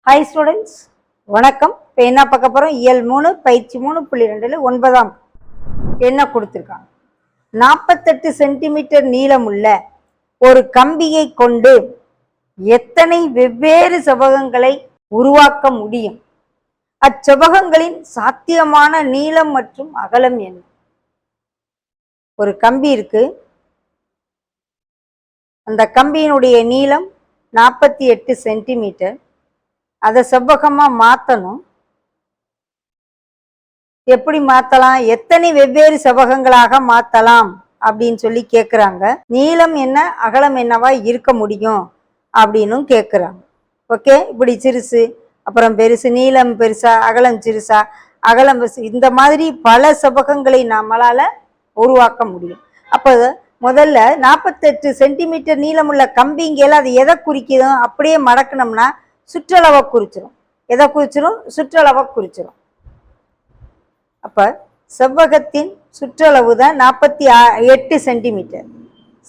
Hi students, வணக்கம். இப்போ என்ன பார்க்க போகிறோம்? இயல் 3 பயிற்சி 3.2 9ஆம் என்ன கொடுத்துருக்காங்க? 48 சென்டிமீட்டர் நீளமுள்ள ஒரு கம்பியை கொண்டு எத்தனை வெவ்வேறு செவ்வகங்களை உருவாக்க முடியும்? அச்செவ்வகங்களின் சாத்தியமான நீளம் மற்றும் அகலம் என்ன? ஒரு கம்பி இருக்கு, அந்த கம்பியினுடைய நீளம் 48 சென்டிமீட்டர். அதை செவ்வகமா மாற்றணும். எப்படி மாற்றலாம்? எத்தனை வெவ்வேறு செவ்வகங்களாக மாற்றலாம் அப்படின்னு சொல்லி கேட்குறாங்க. நீளம் என்ன, அகலம் என்னவா இருக்க முடியும் அப்படின்னு கேட்குறாங்க. ஓகே, இப்படி சிறுசு, அப்புறம் பெருசு, நீளம் பெருசா, அகலம் சிறுசா, அகலம் பெருசு, இந்த மாதிரி பல செவ்வகங்களை நம்மளால உருவாக்க முடியும். அப்போ முதல்ல 48 சென்டிமீட்டர் நீளமுள்ள கம்பிங்கெல்லாம் அது எதை குறிக்கிறோம்? அப்படியே மடக்கணும்னா சுற்றளவை குறிச்சிடும். எதை குறிச்சிடும்? சுற்றளவை குறிச்சிடும். அப்ப செவ்வகத்தின் சுற்றளவு தான் 48 சென்டிமீட்டர்.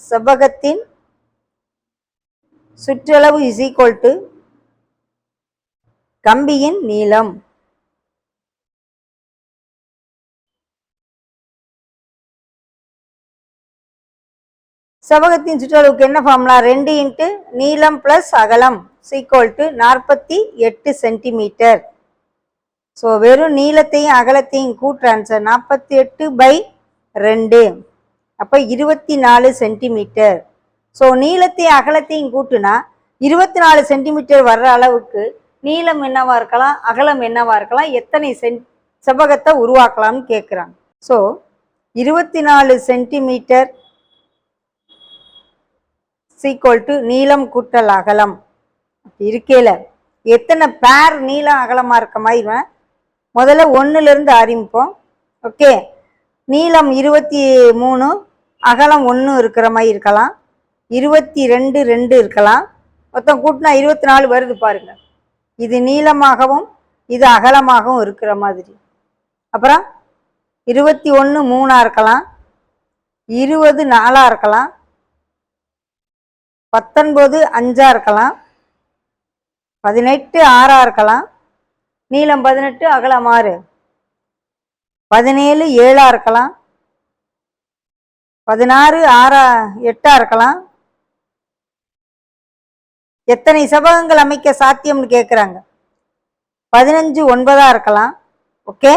செவ்வகத்தின் சுற்றளவு இஸ் ஈக்குவல் டு கம்பியின் நீளம். செவ்வகத்தின் சுற்றளவுக்கு என்ன ஃபார்முலா? 2 இன்ட்டு நீளம் பிளஸ் அகலம் ஈக்குவல் டு 48 சென்டிமீட்டர். ஸோ வெறும் நீளத்தையும் அகலத்தையும் கூட்டுற ஆன்சர் 48/2. அப்போ 24 சென்டிமீட்டர். ஸோ நீளத்தையும் அகலத்தையும் கூட்டுனா 24 சென்டிமீட்டர் வர்ற அளவுக்கு நீளம் என்னவா இருக்கலாம், அகலம் என்னவா இருக்கலாம், எத்தனை செவ்வகத்தை உருவாக்கலாம்னு கேட்குறாங்க. ஸோ 24 சென்டிமீட்டர் ஈக்குவல் டு நீளம் கூட்டல் அகலம். இருக்கையில எத்தனை பேர் நீளம் அகலமாக இருக்க மாதிரி முதல்ல 1லேருந்து ஆரம்பிப்போம். ஓகே, நீளம் 23, அகலம் 1 இருக்கிற மாதிரி இருக்கலாம், 22 2 இருக்கலாம், மொத்தம் கூட்டினா 24 வருது பாருங்க. இது நீளமாகவும் இது அகலமாகவும் இருக்கிற மாதிரி. அப்புறம் 21 3 இருக்கலாம், 20 4 இருக்கலாம், 19 5 இருக்கலாம், 18 6 இருக்கலாம், நீளம் 18 அகலம் 6, 17 7 இருக்கலாம், 16 6 8 இருக்கலாம். எத்தனை செவ்வகங்கள் அமைக்க சாத்தியம்னு கேட்குறாங்க. 15 9 இருக்கலாம். ஓகே,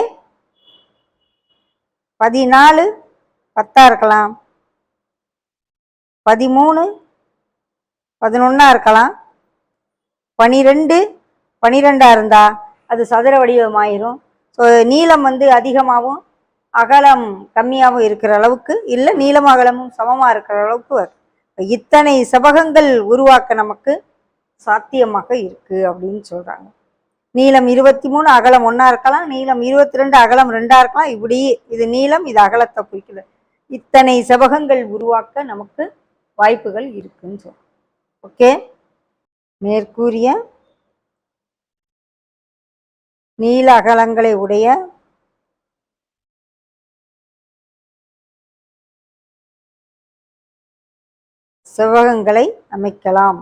14 10 இருக்கலாம், 13 11 இருக்கலாம், 12 12 இருந்தா அது சதுர வடிவமாயிரும். ஸோ நீளம் அதிகமாகவும் அகலம் கம்மியாகவும் இருக்கிற அளவுக்கு, இல்லை நீளம் அகலமும் சமமாக இருக்கிற அளவுக்கு வரும். இத்தனை செவ்வகங்கள் உருவாக்க நமக்கு சாத்தியமாக இருக்கு அப்படின்னு சொல்றாங்க. நீளம் 23 அகலம் 1 இருக்கலாம், நீளம் 22 அகலம் 2 இருக்கலாம். இப்படி இது நீளம், இது அகலத்தை குறிக்கல. இத்தனை செவ்வகங்கள் உருவாக்க நமக்கு வாய்ப்புகள் இருக்குன்னு சொல்றோம். ஓகே, மேற்கூறிய நீள அகலங்களை உடைய செவ்வகங்களை அமைக்கலாம்.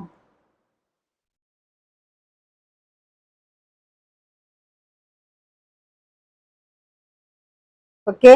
ஓகே.